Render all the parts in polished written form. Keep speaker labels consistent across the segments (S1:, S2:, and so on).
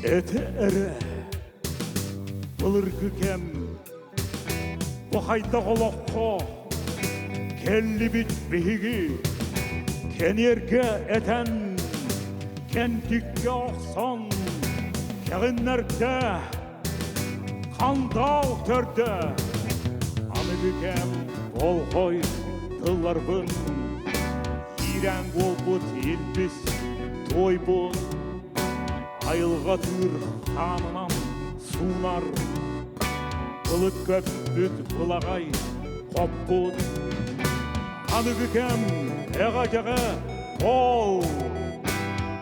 S1: Этере Булыргы кем Бухайда голокко Келли бит биһиги Кенерге этен Кентикке оксон Кегиннерде Кандал төрдө Аны бикем Болгой тылларбын Ирен болбут елбис Тойбут Айылға түр ханынан сунар Кылыт көппүт бұлағай қоппут Аны бікем әға-жағы ол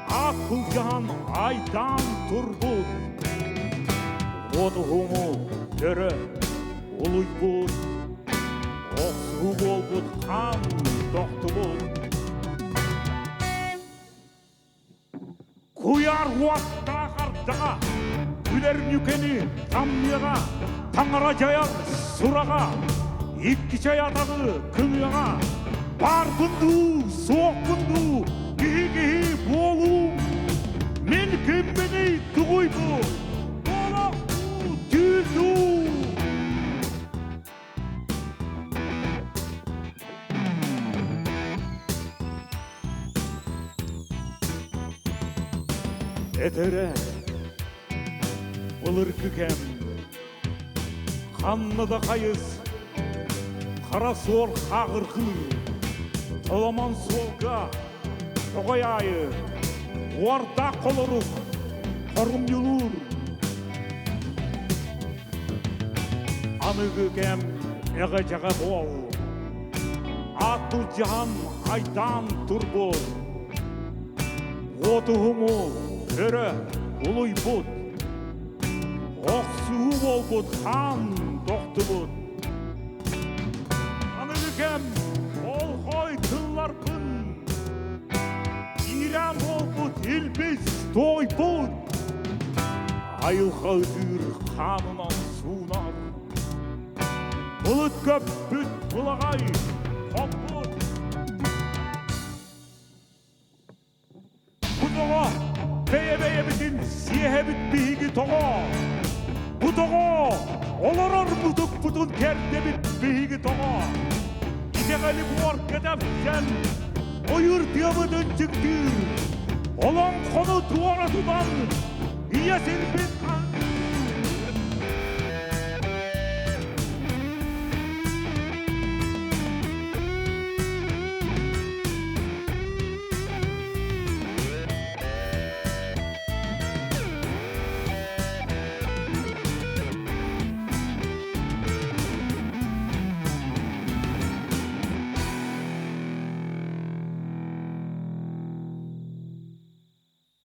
S1: Ақыл жан айдан тұрбут Оты ғуму түрі ұлыйбут Оқсу болбут хан доқтыбут Куяр уатта қартыға, Күлер нүкені таммеға, Таңара жаяр сұраға, Икки жаятағы күнеға, Бар күнду, соқ күнду, Кихи болу, Мен кембені түгойду, Болақты түзу. Этере Булыргы кем Қанныда қайыз Қара сор қағырқы Толаман солға Тоғай айы Уарда қолырық Қорым юлур Анығы кем Эға жаға бол Атыл жан айдан тұр бол Оты ғымы Түрі ұлый бұд, Оқсуы бол бұд, хан доқты бұд. Аны бүкем, ол қой тыллар күн, Ирем бол бұд, елбіз той бұд. Айылға үдір қанынан сунар, Бұлыт көп бүд, бұлағай, қоп бұд. Бұдыға, Бeye bitin siyehe bit bihiги togo. Bu togo oloror mutuk putun kerde bit bihigi togo. İtegali buar kedef sen oyur diyabıdın çıktı. Olan konu duvara tutan. İye sirpin